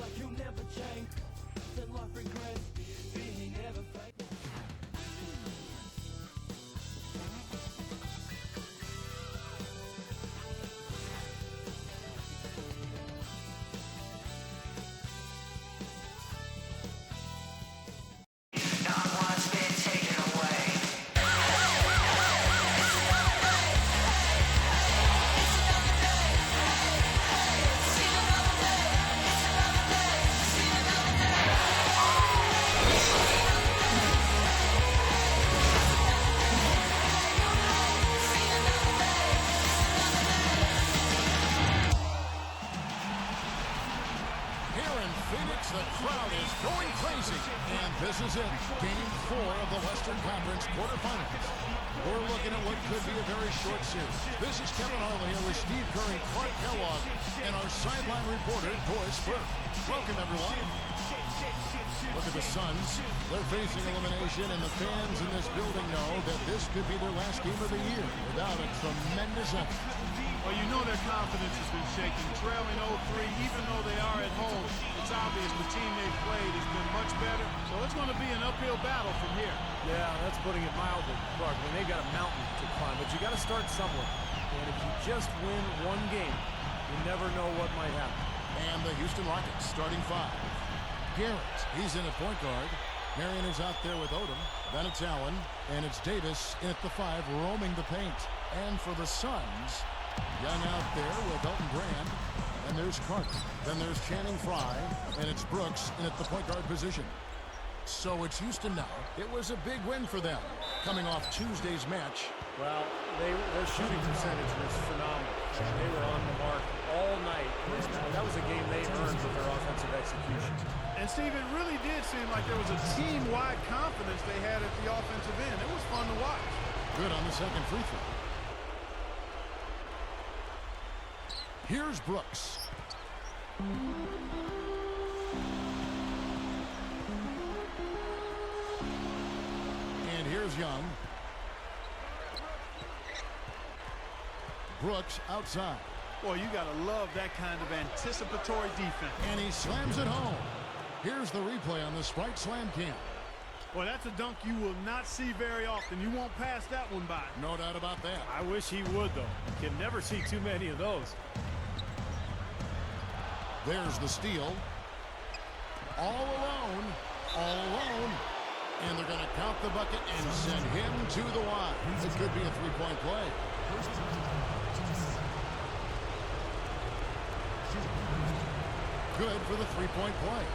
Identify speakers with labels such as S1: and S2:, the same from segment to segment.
S1: like you'll never change. Then life regrets being ever faithful.
S2: The crowd is going crazy. And this is it. Game 4 of the Western Conference quarterfinals. We're looking at what could be a very short series. This is Kevin Harley here with Steve Curry, Clark Kellogg, and our sideline reporter, Doris Burke. Welcome, everyone. Look at the Suns. They're facing elimination, and the fans in this building know that this could be their last game of the year without a tremendous effort.
S3: Well, you know their confidence has been shaken. Trailing 0-3, even though they are at home, it's obvious the team they've played has been much better. So it's going to be an uphill battle from here.
S4: Yeah, that's putting it mildly, Clark. I mean, they've got a mountain to climb, but you got to start somewhere. And if you just win one game, you never know what might happen.
S2: And the Houston Rockets starting 5. Garrett, he's in at point guard. Marion is out there with Odom. Then it's Allen, and it's Davis in at the 5, roaming the paint. And for the Suns, Young out there with Elton Brand. And there's Carter. Then there's Channing Frye. And it's Brooks in at the point guard position. So it's Houston now. It was a big win for them, coming off Tuesday's match.
S4: Well, their shooting percentage was phenomenal. They were on the mark all night. That was a game they earned with their offensive execution.
S3: And, Steve, it really did seem like there was a team-wide confidence they had at the offensive end. It was fun to watch.
S2: Good on the second free throw. Here's Brooks. And here's Young. Brooks outside.
S3: Boy, you got to love that kind of anticipatory defense.
S2: And he slams it home. Here's the replay on the Sprite Slam Cam.
S3: Well, that's a dunk you will not see very often. You won't pass that one by.
S2: No doubt about that.
S4: I wish he would, though. You can never see too many of those.
S2: There's the steal. All alone. All alone. And they're going to count the bucket and send him to the line. It could be a three-point play. Good for the three-point play.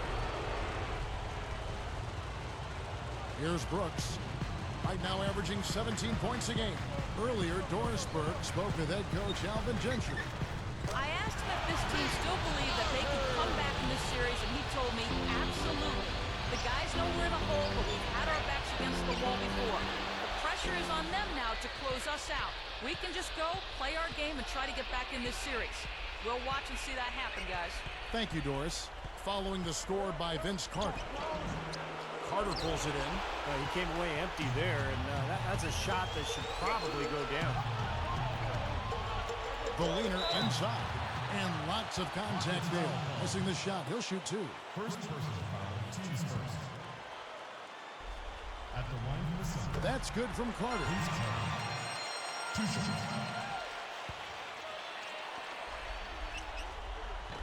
S2: Here's Brooks. Right now averaging 17 points a game. Earlier, Doris Burke spoke with head coach Alvin Gentry.
S5: I asked him if this team still believed that they could come back in this series, and he told me absolutely. The guys know we're in a hole, but we've had our backs against the wall before. The pressure is on them now to close us out. We can just go, play our game, and try to get back in this series. We'll watch and see that happen, guys.
S2: Thank you, Doris. Following the score by Vince Carter. Carter pulls it in.
S4: He came away empty there, and that's a shot that should probably go down.
S2: The leaner inside. And lots of contact there. Missing the shot. He'll shoot two.
S6: First personal foul, teams first. At the line for the Suns.
S2: That's good from Carter.
S6: 2 shots.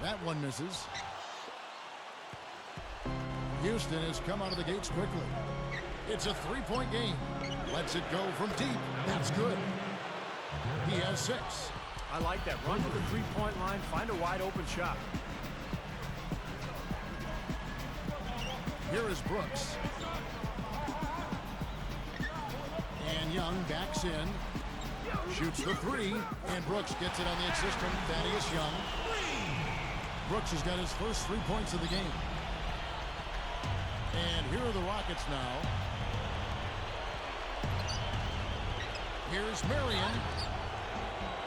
S2: That one misses. Houston has come out of the gates quickly. It's a three-point game. Lets it go from deep. That's good. He has 6.
S4: I like that. Run to the three-point line. Find a wide-open shot.
S2: Here is Brooks. And Young backs in. Shoots the 3. And Brooks gets it on the assistant, Thaddeus Young. Brooks has got his first 3 points of the game. And here are the Rockets now. Here's Marion.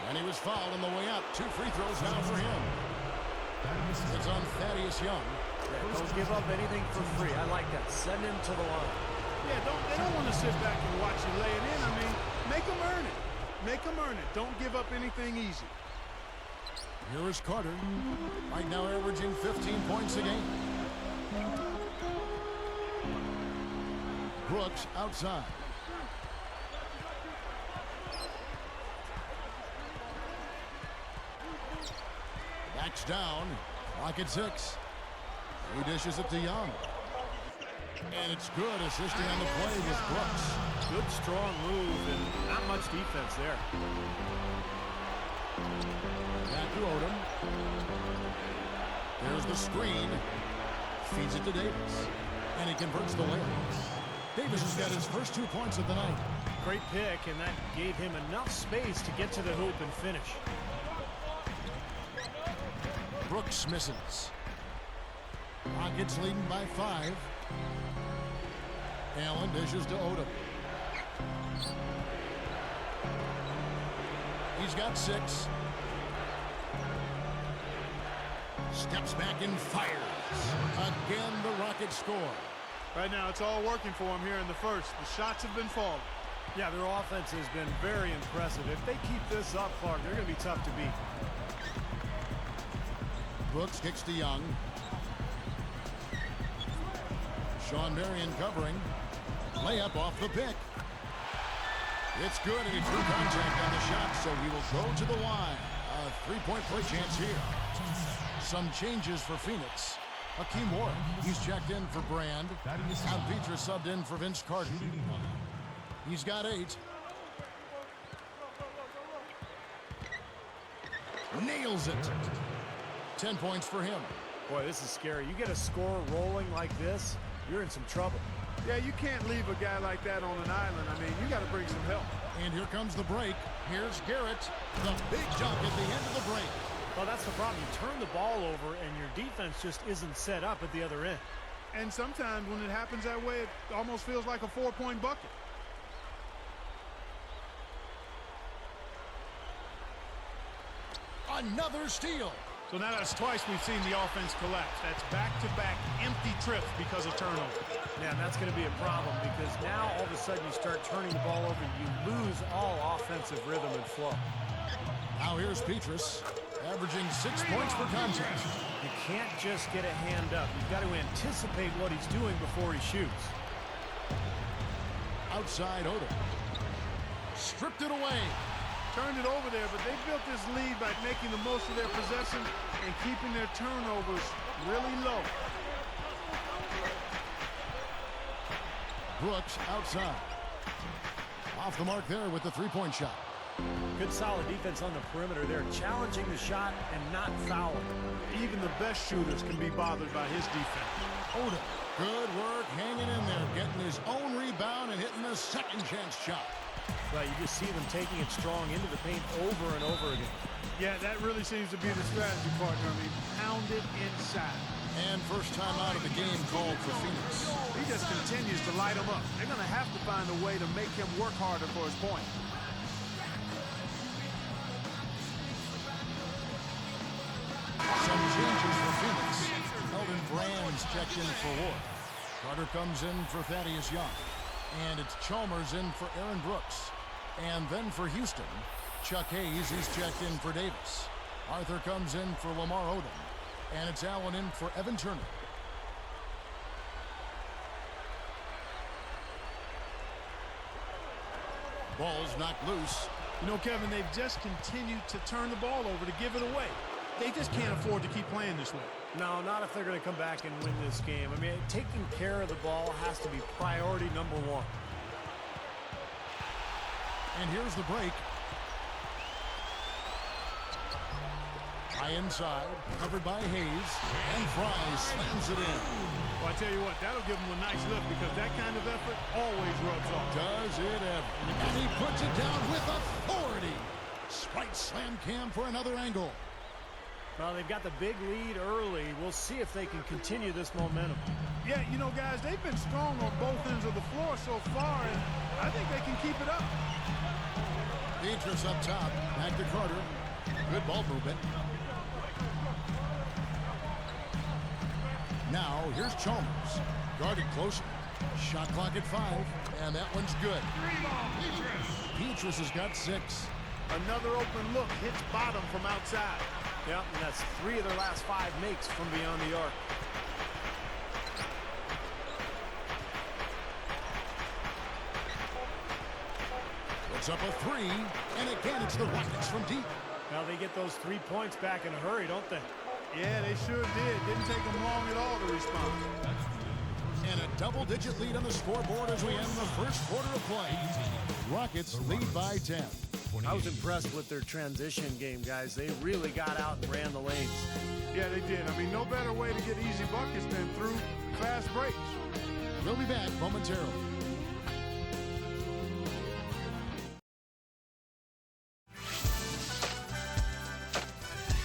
S2: And he was fouled on the way out. 2 free throws now for him. It's on Thaddeus Young.
S4: Yeah, don't give up anything for free. I like that. Send him to the line.
S3: Yeah, they don't want to sit back and watch you lay it in. I mean, make them earn it. Make them earn it. Don't give up anything easy.
S2: Here is Carter. Right now averaging 15 points a game. Brooks outside. Backs down. Clock at 6. He dishes it to Young. And it's good, assisting on the play with Brooks.
S4: Good, strong move, and not much defense there.
S2: Back to Odom. There's the screen. Feeds it to Davis. And he converts the layup. Davis has got his first 2 points of the night.
S4: Great pick, and that gave him enough space to get to the hoop and finish.
S2: Brooks misses. Rockets leading by 5. Allen dishes to Odom. He's got 6. Steps back and fires. Again, the Rockets score.
S3: Right now, it's all working for him here in the first. The shots have been falling.
S4: Yeah, their offense has been very impressive. If they keep this up, Clark, they're going to be tough to beat.
S2: Brooks kicks to Young. Sean Marion covering. Layup off the pick. It's good, and he drew contact on the shot, so he will go to the line. A 3-point play chance here. Some changes for Phoenix. Hakeem Warren, he's checked in for Brand. Al Petra subbed in for Vince Carter. He's got 8. Nails it. 10 points for him.
S4: Boy, this is scary. You get a score rolling like this, you're in some trouble.
S3: Yeah, you can't leave a guy like that on an island. I mean, you got to bring some help.
S2: And here comes the break. Here's Garrett. The big dunk at the end of the break.
S4: Well, that's the problem. You turn the ball over, and your defense just isn't set up at the other end.
S3: And sometimes when it happens that way, it almost feels like a 4-point bucket.
S2: Another steal.
S3: So now that's twice we've seen the offense collapse. That's back-to-back empty trips because of turnover.
S4: Yeah, and that's going to be a problem because now all of a sudden you start turning the ball over, you lose all offensive rhythm and flow.
S2: Now here's Petrus, averaging 6 points per contest.
S4: You can't just get a hand up. You've got to anticipate what he's doing before he shoots.
S2: Outside Odom. Stripped it away.
S3: Turned it over there, but they built this lead by making the most of their possession and keeping their turnovers really low.
S2: Brooks outside. Off the mark there with the 3-point shot.
S4: Good solid defense on the perimeter. They're challenging the shot and not fouling.
S3: Even the best shooters can be bothered by his defense.
S2: Odom. Good work hanging in there, getting his own rebound and hitting a second chance shot.
S4: Right, you just see them taking it strong into the paint over and over again.
S3: Yeah, that really seems to be the strategy, partner. I mean, pound it inside.
S2: And first time out of the game called for Phoenix.
S3: He just continues to light them up. They're going to have to find a way to make him work harder for his point.
S2: Some changes for Phoenix. Elton Brand's checked in for Ward. Carter comes in for Thaddeus Young. And it's Chalmers in for Aaron Brooks. And then for Houston, Chuck Hayes, he's checked in for Davis. Arthur comes in for Lamar Odom. And it's Allen in for Evan Turner. Ball's knocked loose.
S3: You know, Kevin, they've just continued to turn the ball over to give it away. They just can't afford to keep playing this way.
S4: No, not if they're going to come back and win this game. I mean, taking care of the ball has to be priority number 1.
S2: And here's the break. High inside, covered by Hayes, and Fry slams it in.
S3: Well, I tell you what, that'll give him a nice lift because that kind of effort always rubs off.
S2: Does it ever. And he puts it down with authority. Sprite slam Cam for another angle.
S4: Well, they've got the big lead early. We'll see if they can continue this momentum.
S3: Yeah, you know, guys, they've been strong on both ends of the floor so far, and I think they can keep it up.
S2: Petrus up top. Back to Carter. Good ball movement. Now, here's Chalmers. Guarded closer. Shot clock at 5, and that one's good. Petrus has got 6.
S3: Another open look hits bottom from outside.
S4: Yeah, and that's 3 of their last 5 makes from beyond the arc.
S2: It's up a 3, and again it's the Rockets from deep.
S4: Now they get those 3 points back in a hurry, don't they?
S3: Yeah, they sure did. Didn't take them long at all to respond.
S2: And a double-digit lead on the scoreboard as we end the first quarter of play. Rockets lead by 10.
S4: I was impressed with their transition game, guys. They really got out and ran the lanes.
S3: Yeah, they did. I mean, no better way to get easy buckets than through fast breaks.
S2: We'll be back momentarily.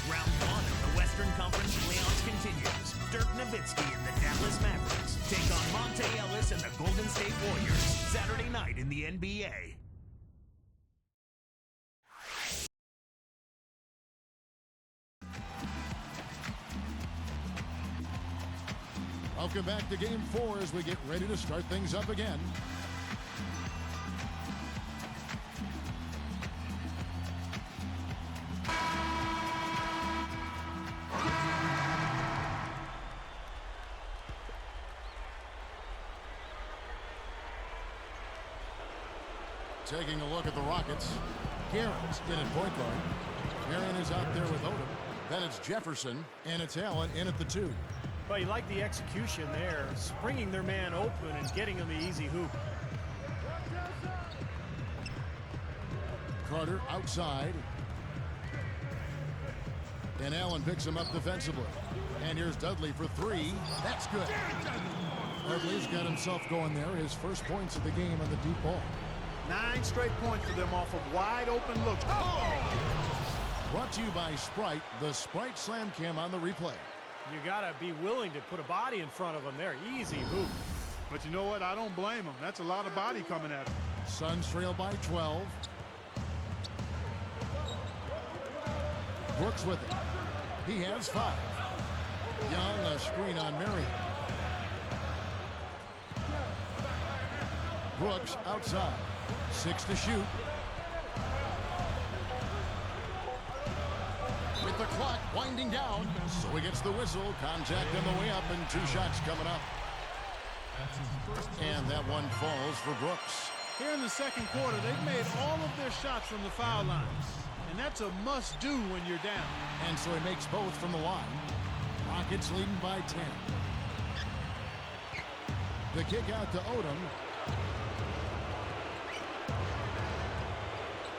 S7: Round 1 of the Western Conference Playoffs continues. Dirk Nowitzki and the Dallas Mavericks take on Monte Ellis and the Golden State Warriors Saturday night in the NBA.
S2: Welcome back to Game 4 as we get ready to start things up again. Taking a look at the Rockets. Garrett's in at point guard. Marion is out there with Odom. Then it's Jefferson, and it's Allen in at the 2.
S4: But you like the execution there, springing their man open and getting him the easy hoop.
S2: Carter outside. And Allen picks him up defensively. And here's Dudley for 3. That's good. Dudley's got himself going there. His first points of the game on the deep ball.
S3: 9 straight points for them off of wide open looks. Oh!
S2: Brought to you by Sprite, the Sprite Slam Cam on the replay.
S4: You gotta be willing to put a body in front of him there. Easy hoop.
S3: But you know what? I don't blame him. That's a lot of body coming at him.
S2: Suns trail by 12. Brooks with it. He has 5. Young, a screen on Marion. Brooks outside. 6 to shoot. With the clock winding down, so he gets the whistle. Contact on the way up, and 2 shots coming up. And that one falls for Brooks.
S3: Here in the second quarter, they've made all of their shots from the foul line. And that's a must-do when you're down.
S2: And so he makes both from the line. Rockets leading by 10. The kick out to Odom.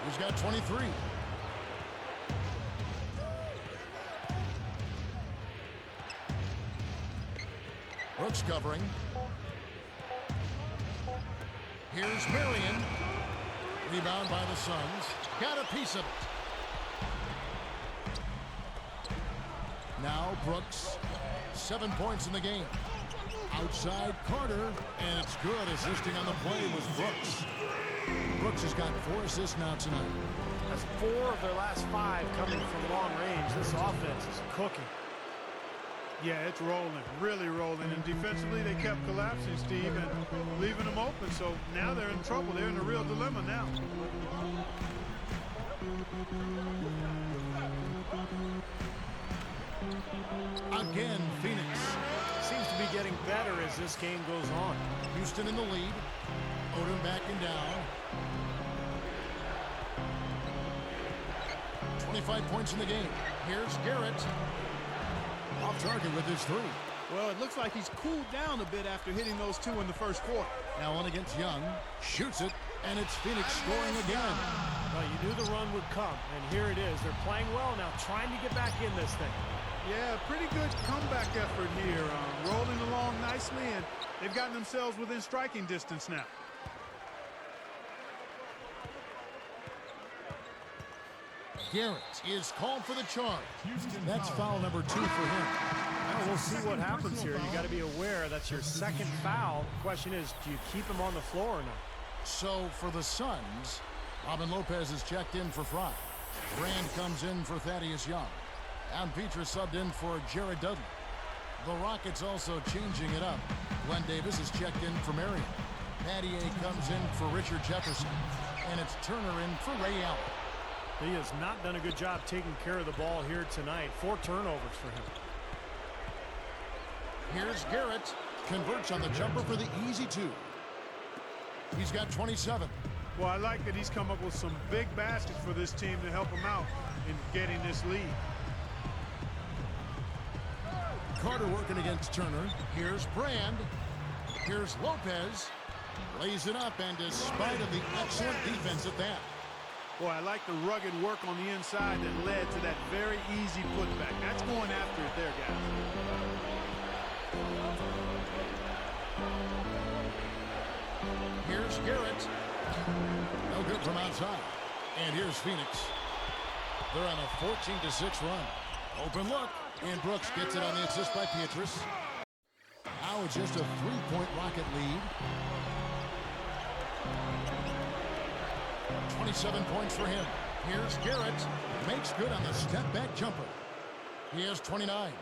S2: He's got 23. Brooks covering. Here's Marion. Rebound by the Suns. Got a piece of it. Now Brooks. 7 points in the game. Outside Carter. And it's good. Assisting on the play was Brooks. Brooks has got 4 assists now tonight.
S4: That's 4 of their last 5 coming from long range. This offense is cooking.
S3: Yeah, it's rolling, really rolling. And defensively, they kept collapsing, Steve, and leaving them open. So now they're in trouble. They're in a real dilemma now.
S2: Again, Phoenix.
S4: Seems to be getting better as this game goes on.
S2: Houston in the lead. Odom backing down. 25 points in the game. Here's Garrett. Off target with his 3.
S3: Well, it looks like he's cooled down a bit after hitting those 2 in the first quarter.
S2: Now on against Young. Shoots it, and it's Phoenix scoring again.
S4: Well, you knew the run would come, and here it is. They're playing well now, trying to get back in this thing.
S3: Yeah, pretty good comeback effort here. Rolling along nicely, and they've gotten themselves within striking distance now.
S2: Garrett is called for the charge. That's foul number 2 for him.
S4: Well, we'll see what happens here. You got to be aware that's your second foul. The question is, do you keep him on the floor or not?
S2: So for the Suns, Robin Lopez is checked in for Fry. Brand comes in for Thaddeus Young. And Petra subbed in for Jared Dudley. The Rockets also changing it up. Glenn Davis is checked in for Marion. Pattier comes in for Richard Jefferson. And it's Turner in for Ray Allen.
S4: He has not done a good job taking care of the ball here tonight. 4 turnovers for him.
S2: Here's Garrett. Converts on the jumper for the easy 2. He's got 27.
S3: Well, I like that he's come up with some big baskets for this team to help him out in getting this lead.
S2: Carter working against Turner. Here's Brand. Here's Lopez. Lays it up, and despite of the excellent defense at that.
S3: Boy, I like the rugged work on the inside that led to that very easy putback. That's going after it there, guys.
S2: Here's Garrett. No good from outside. And here's Phoenix. They're on a 14-6 run. Open look. And Brooks gets it on the assist by Pietrus. Now it's just a 3-point Rocket lead. 27 points for him. Here's Garrett. Makes good on the step-back jumper. He has 29.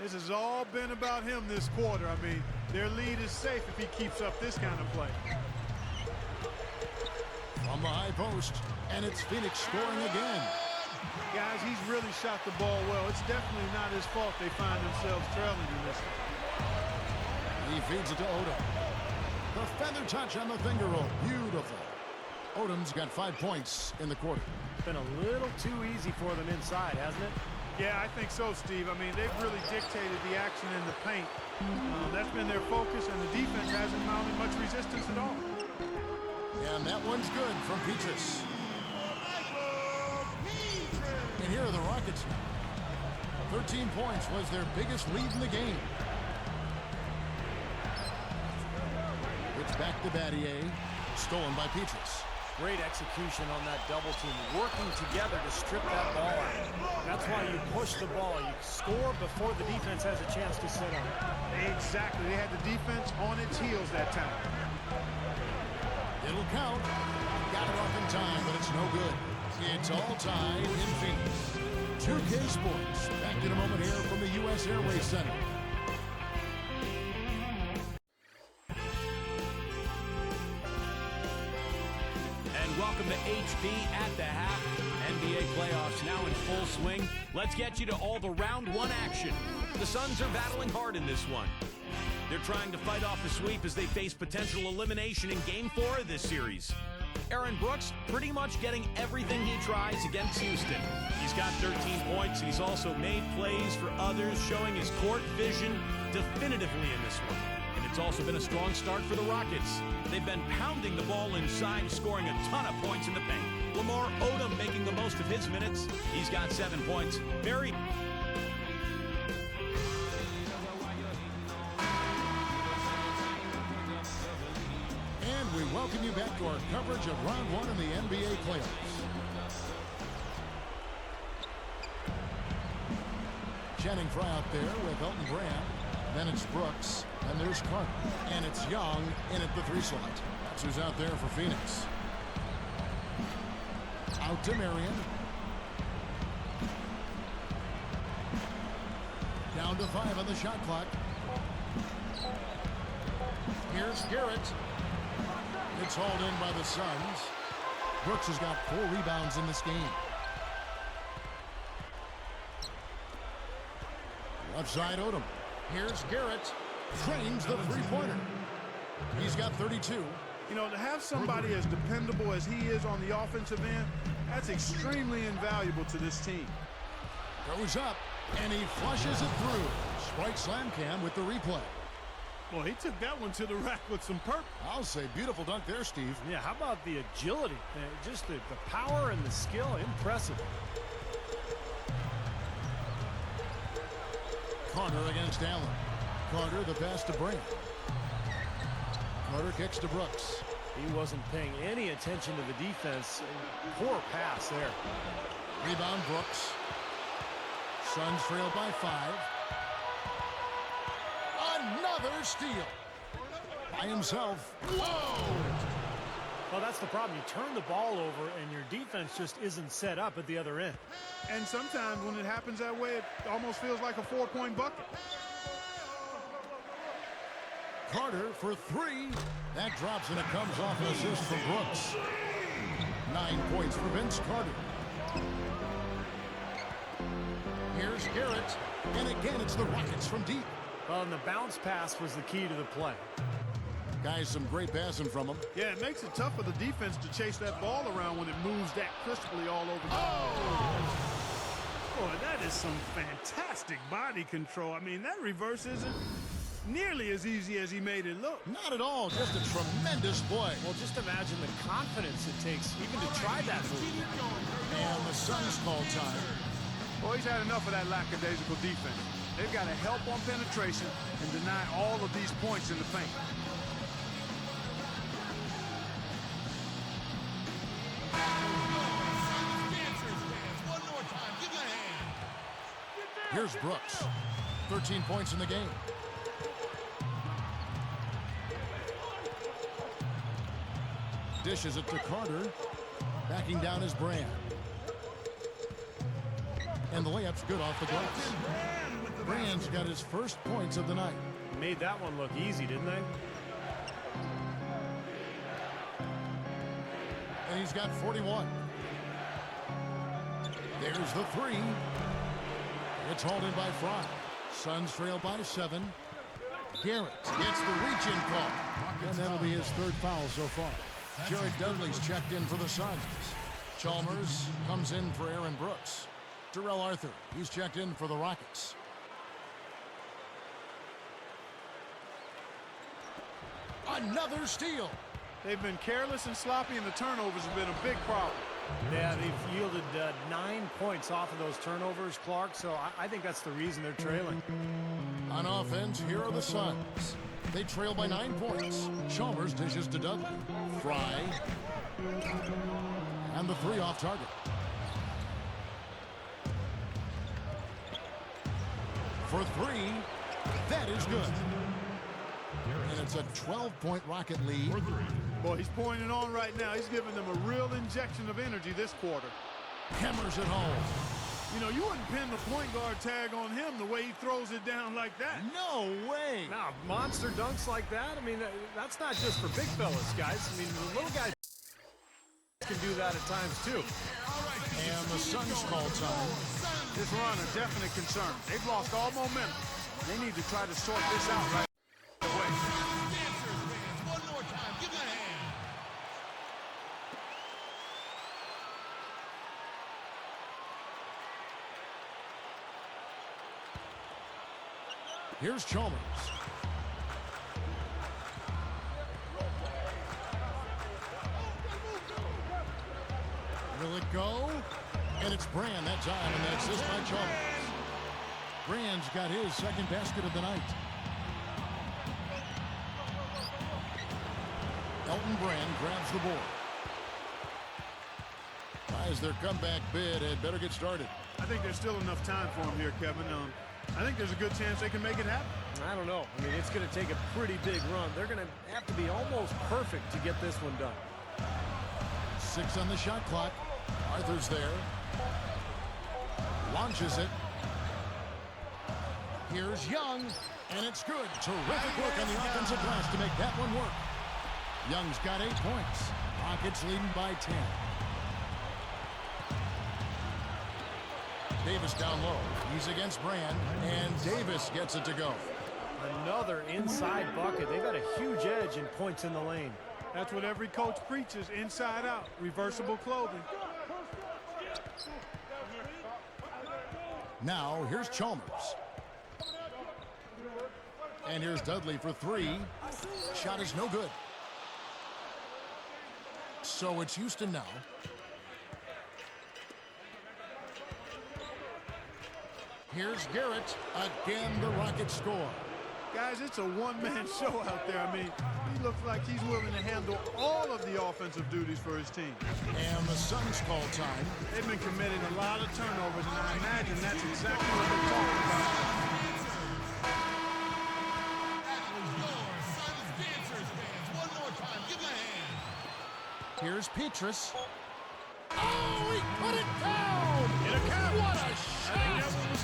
S3: This has all been about him this quarter. I mean, their lead is safe if he keeps up this kind of play.
S2: From the high post, and it's Phoenix scoring again.
S3: Guys, he's really shot the ball well. It's definitely not his fault they find themselves trailing in this one.
S2: He feeds it to Odom. The feather touch on the finger roll. Beautiful. Odom's got 5 points in the quarter.
S4: Been a little too easy for them inside, hasn't it?
S3: Yeah, I think so, Steve. I mean, they've really dictated the action in the paint. That's been their focus, and the defense hasn't mounted much resistance at all.
S2: And that one's good from Pietrus. And here are the Rockets. 13 points was their biggest lead in the game. It's back to Battier. Stolen by Pietrus.
S4: Great execution on that double team. Working together to strip that ball out. That's why you push the ball. You score before the defense has a chance to sit on it.
S3: Exactly. They had the defense on its heels that time.
S2: It'll count. Got it off in time, but it's no good. It's all tied in Phoenix. 2K Sports. Back in a moment here from the U.S. Airways Center.
S8: And welcome to HB at the half. NBA playoffs now in full swing. Let's get you to all the round 1 action. The Suns are battling hard in this one. They're trying to fight off the sweep as they face potential elimination in Game 4 of this series. Aaron Brooks pretty much getting everything he tries against Houston. He's got 13 points, and he's also made plays for others, showing his court vision definitively in this one. And it's also been a strong start for the Rockets. They've been pounding the ball inside, scoring a ton of points in the paint. Lamar Odom making the most of his minutes. He's got 7 points. Very...
S2: We welcome you back to our coverage of round 1 in the NBA playoffs. Channing Frye out there with Elton Brand. Then it's Brooks. And there's Carter. And it's Young in at the 3 slot. That's who's out there for Phoenix. Out to Marion. Down to 5 on the shot clock. Here's Garrett. It's hauled in by the Suns. Brooks has got 4 rebounds in this game. Left side Odom. Here's Garrett. Trains the 3-pointer. He's got 32.
S3: You know, to have somebody as dependable as he is on the offensive end, that's extremely invaluable to this team.
S2: Goes up, and he flushes it through. Sprite Slam Cam with the replay.
S3: Well, he took that one to the rack with some purpose.
S2: I'll say beautiful dunk there, Steve.
S4: Yeah, how about the agility? Just the power and the skill, impressive.
S2: Carter against Allen. Carter the pass to Brand. Carter kicks to Brooks.
S4: He wasn't paying any attention to the defense. Poor pass there.
S2: Rebound Brooks. Suns trail by 5. Another steal. By himself. Whoa!
S4: Well, that's the problem. You turn the ball over, and your defense just isn't set up at the other end.
S3: And sometimes when it happens that way, it almost feels like a 4-point bucket.
S2: Carter for 3. That drops, and it comes off an assist from Brooks. 9 points for Vince Carter. Here's Garrett, and again it's the Rockets from deep.
S4: Well, and the bounce pass was the key to the play.
S2: Guys, some great passing from him.
S3: Yeah, it makes it tough for the defense to chase that ball around when it moves that crisply all over. Boy, that is some fantastic body control. I mean, that reverse isn't nearly as easy as he made it look.
S2: Not at all, just a tremendous play.
S4: Well, just imagine the confidence it takes even to try that move.
S2: And the Suns call time.
S3: Well, he's had enough of that lackadaisical defense. They've got to help on penetration and deny all of these points in the paint.
S2: Here's Brooks. 13 points in the game. Dishes it to Carter. Backing down is Brand. And the layup's good off the glass. Brand's got his first points of the night.
S4: Made that one look easy, didn't they?
S2: And he's got 41. There's the three. It's hauled in by Fry. Suns trail by 7. Garrett gets the reach-in call. And that'll be his third foul so far. Jared Dudley's checked in for the Suns. Chalmers comes in for Aaron Brooks. Terrell Arthur, he's checked in for the Rockets. Another steal.
S3: They've been careless and sloppy, and the turnovers have been a big problem.
S4: Yeah, they've yielded 9 points off of those turnovers, Clark, so I think that's the reason they're trailing.
S2: On offense, here are the Suns. They trail by 9 points. Chalmers dishes to Dudley. Fry. And the three off target. For three. That is good. And it's a 12-point Rocket lead.
S3: Boy, he's pouring it on right now. He's giving them a real injection of energy this quarter.
S2: Hammers it home.
S3: You know, you wouldn't pin the point guard tag on him the way he throws it down like that.
S2: No way.
S4: Now, monster dunks like that, I mean, that's not just for big fellas, guys. I mean, the little guys can do that at times, too.
S2: And the Suns call time.
S3: This run a definite concern. They've lost all momentum. They need to try to sort this out right away.
S2: One more time. Give me a hand. Here's Chalmers. Will it go? And it's Brand that time, and that's assist by Chalmers. Brand's got his second basket of the night. Elton Brand grabs the board. As their comeback bid had better get started.
S3: I think there's still enough time for him here, Kevin. I think there's a good chance they can make it happen.
S4: I don't know. I mean, it's going to take a pretty big run. They're going to have to be almost perfect to get this one done.
S2: 6 on the shot clock. Arthur's there. Launches it. Here's Young, and it's good. Terrific work on the offensive glass to make that one work. Young's got 8 points. Rockets leading by 10. Davis down low. He's against Brand, and Davis gets it to go.
S4: Another inside bucket. They've got a huge edge in points in the lane.
S3: That's what every coach preaches, inside out, reversible clothing.
S2: Now, here's Chalmers. And here's Dudley for 3. Shot is no good. So it's Houston now. Here's Garrett. Again, the Rockets score.
S3: Guys, it's a one-man show out there. I mean, he looks like he's willing to handle all of the offensive duties for his team.
S2: And the Suns call time.
S3: They've been committing a lot of turnovers, and I imagine that's exactly what they're talking about.
S2: Here's Petrus. Oh, he put it down!
S3: It'll count.
S2: What a shot!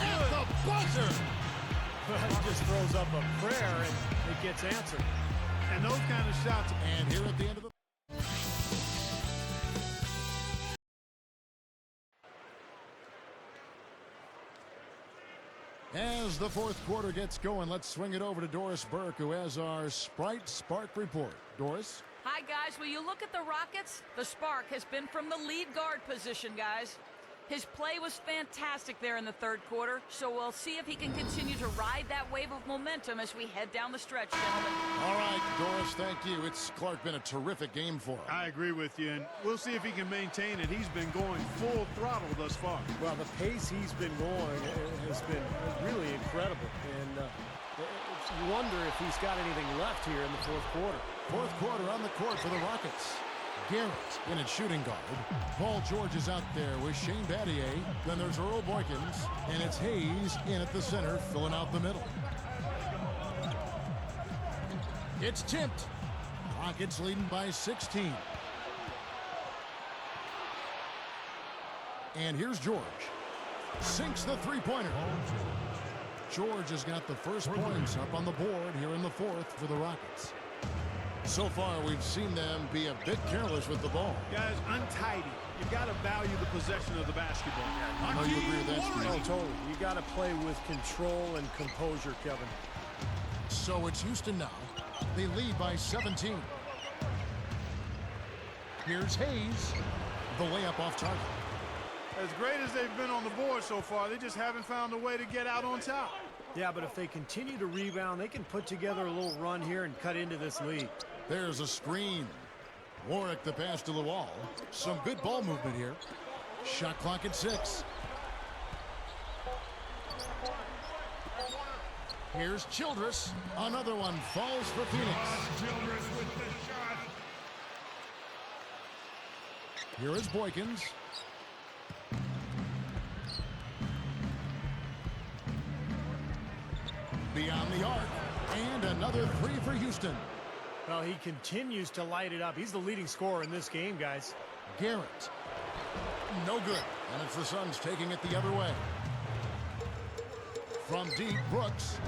S2: At the buzzer!
S4: He just throws up a prayer, and it gets answered.
S3: And those kind of shots.
S2: And here at the end of the... As the fourth quarter gets going, let's swing it over to Doris Burke, who has our Sprite Spark report. Doris?
S5: Hi, guys. Will you look at the Rockets? The spark has been from the lead guard position, guys. His play was fantastic there in the third quarter, so we'll see if he can continue to ride that wave of momentum as we head down the stretch, gentlemen.
S2: All right, Doris, thank you. It's, Clark, been a terrific game for him.
S3: I agree with you, and we'll see if he can maintain it. He's been going full throttle thus far.
S4: Well, the pace he's been going has been really incredible, and you wonder if he's got anything left here in the fourth quarter.
S2: Fourth quarter on the court for the Rockets. Garrett in at shooting guard. Paul George is out there with Shane Battier. Then there's Earl Boykins, and it's Hayes in at the center, filling out the middle. It's tipped. Rockets leading by 16. And here's George. Sinks the three-pointer. George has got the first points up on the board here in the fourth for the Rockets. So far, we've seen them be a bit careless with the ball.
S3: Guys, untidy. You got to value the possession of the basketball.
S2: I know you agree with that, Steve.
S4: Oh, totally. You got to play with control and composure, Kevin.
S2: So it's Houston now. They lead by 17. Here's Hayes. The layup off target.
S3: As great as they've been on the board so far, they just haven't found a way to get out on top.
S4: Yeah, but if they continue to rebound, they can put together a little run here and cut into this lead.
S2: There's a screen. Warwick the pass to the wall. Some good ball movement here. Shot clock at 6. Here's Childress. Another one falls for Phoenix.
S6: Childress with the shot.
S2: Here is Boykins. Beyond the arc. And another three for Houston.
S4: Well, he continues to light it up. He's the leading scorer in this game, guys.
S2: Garrett. No good. And it's the Suns taking it the other way. From deep, Brooks.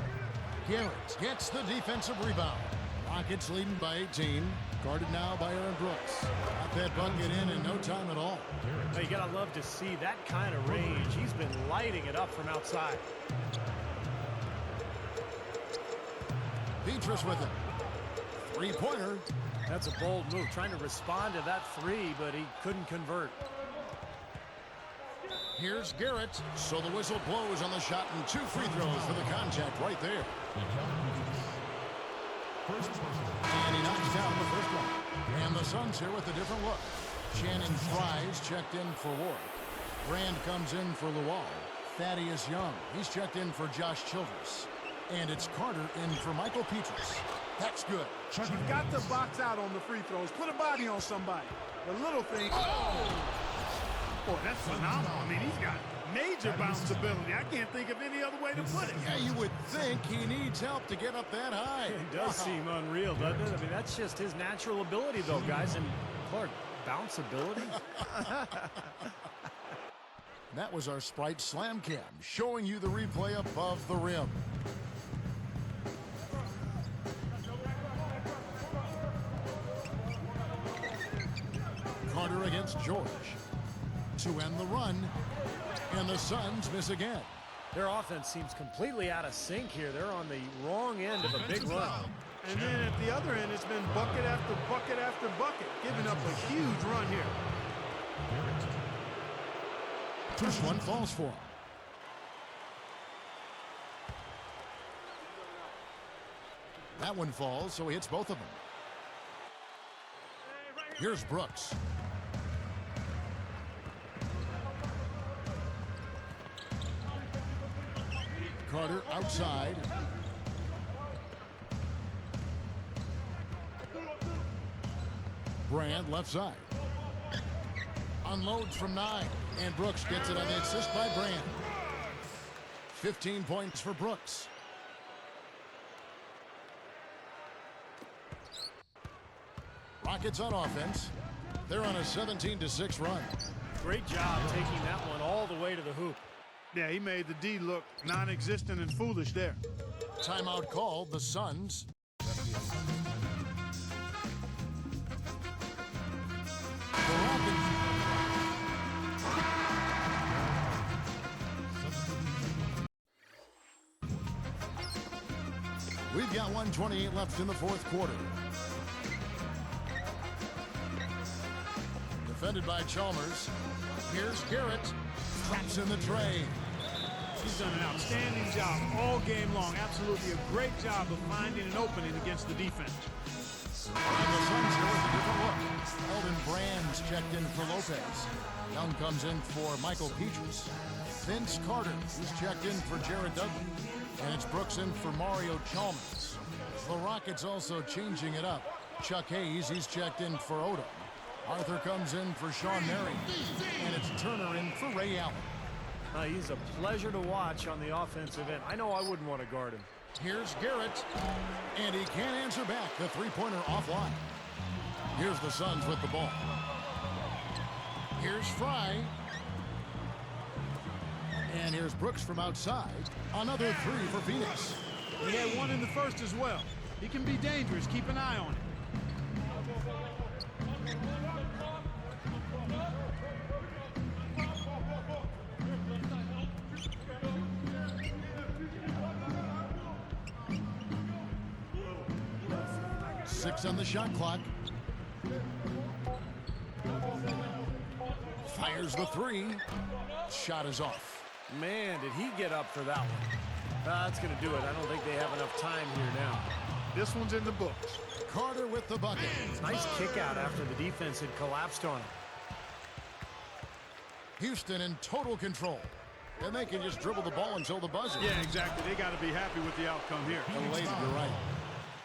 S2: Garrett gets the defensive rebound. Rockets leading by 18. Guarded now by Aaron Brooks. Got that bucket in no time at all.
S4: Well, you gotta love to see that kind of range. He's been lighting it up from outside.
S2: Petrus with him. Three-pointer.
S4: That's a bold move, trying to respond to that three, but he couldn't convert.
S2: Here's Garrett. So the whistle blows on the shot and 2 free throws for the contact right there. And he knocks down the first one. And the Suns here with a different look. Channing Fries checked in for Warwick. Brand comes in for Luau. Thaddeus Young. He's checked in for Josh Childress. And it's Carter in for Michael Petrus. That's good.
S3: You've got to box out on the free throws. Put a body on somebody. The little thing. Oh! Boy, that's phenomenal. I mean, he's got major bounce ability. I can't think of any other way to put it.
S2: Yeah, you would think he needs help to get up that high.
S4: It does seem unreal, doesn't it? I mean, that's just his natural ability, though, guys. And Clark, bounce ability?
S2: That was our Sprite Slam Cam, showing you the replay above the rim. Carter against George. To end the run, and the Suns miss again.
S4: Their offense seems completely out of sync here. They're on the wrong end of a big run.
S3: And then at the other end, it's been bucket after bucket after bucket, giving up a huge run here.
S2: First one falls for him. That one falls, so he hits both of them. Here's Brooks. Carter outside. Brand left side. Unloads from 9. And Brooks gets it on the assist by Brand. 15 points for Brooks. Rockets on offense. They're on a 17-6 run.
S4: Great job taking that one all the way to the hoop.
S3: Yeah, he made the D look non-existent and foolish there.
S2: Timeout called. The Suns. The Rockets. We've got 1:28 left in the fourth quarter. Defended by Chalmers. Here's Garrett. Traps in the tray.
S3: He's done an outstanding job all game long. Absolutely a great job of finding an opening against the defense.
S2: And the Suns here with a different look. Eldon Brand's checked in for Lopez. Young comes in for Michael Petrus. Vince Carter is checked in for Jared Dudley. And it's Brooks in for Mario Chalmers. The Rockets also changing it up. Chuck Hayes, he's checked in for Odom. Arthur comes in for Sean Marion. And it's Turner in for Ray Allen.
S4: He's a pleasure to watch on the offensive end. I know I wouldn't want to guard him.
S2: Here's Garrett. And he can't answer back. The three-pointer offline. Here's the Suns with the ball. Here's Fry. And here's Brooks from outside. Another three for Phoenix.
S3: He had one in the first as well. He can be dangerous. Keep an eye on him.
S2: Six on the shot clock. Fires the three. Shot is off.
S4: Man, did he get up for that one. That's going to do it. I don't think they have enough time here now.
S3: This one's in the books.
S2: Carter with the bucket.
S4: Nice kick out after the defense had collapsed on him.
S2: Houston in total control. And they can just dribble the ball until the buzzer.
S3: Yeah, exactly. They got to be happy with the outcome here.
S2: Elated, you're right.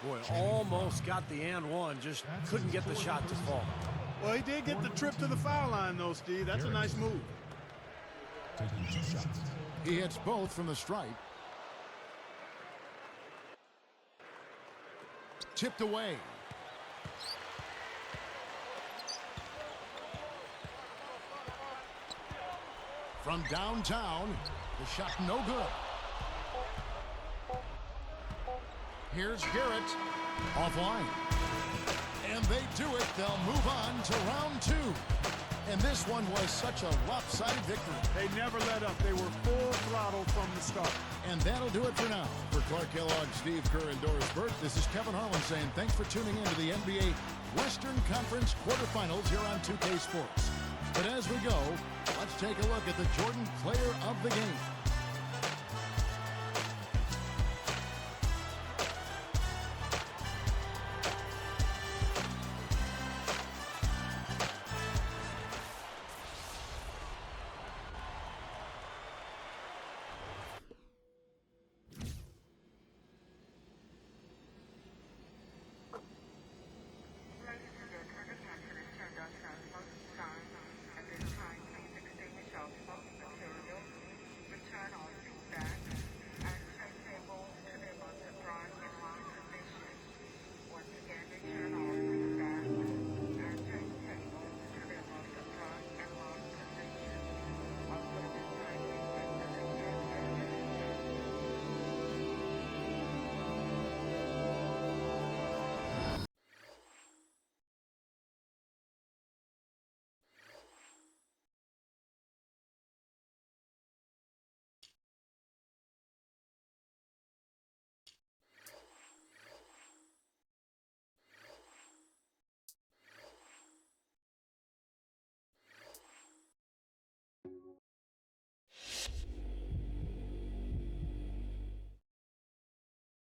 S4: Boy, almost got the and one. Just couldn't get the shot to fall.
S3: Well, he did get the trip to the foul line, though, Steve. That's a nice move.
S2: He hits both from the stripe. Tipped away. From downtown, the shot no good. Here's Garrett, offline. And they do it. They'll move on to round two. And this one was such a lopsided victory.
S3: They never let up. They were full throttle from the start.
S2: And that'll do it for now. For Clark Kellogg, Steve Kerr, and Doris Burke, this is Kevin Harlan saying thanks for tuning in to the NBA Western Conference quarterfinals here on 2K Sports. But as we go, let's take a look at the Jordan player of the game.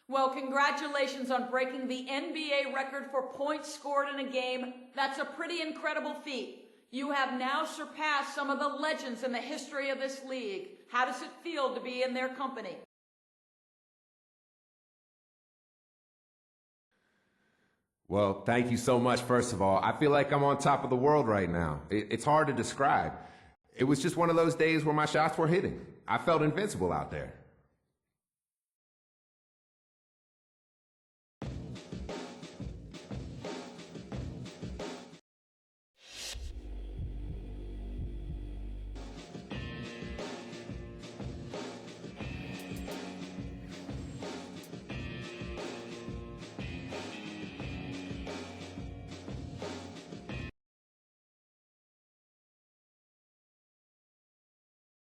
S5: Well, congratulations on breaking the NBA record for points scored in a game. That's a pretty incredible feat. You have now surpassed some of the legends in the history of this league. How does it feel to be in their company?
S9: Well, thank you so much, first of all. I feel like I'm on top of the world right now. It's hard to describe. It was just one of those days where my shots were hitting. I felt invincible out there.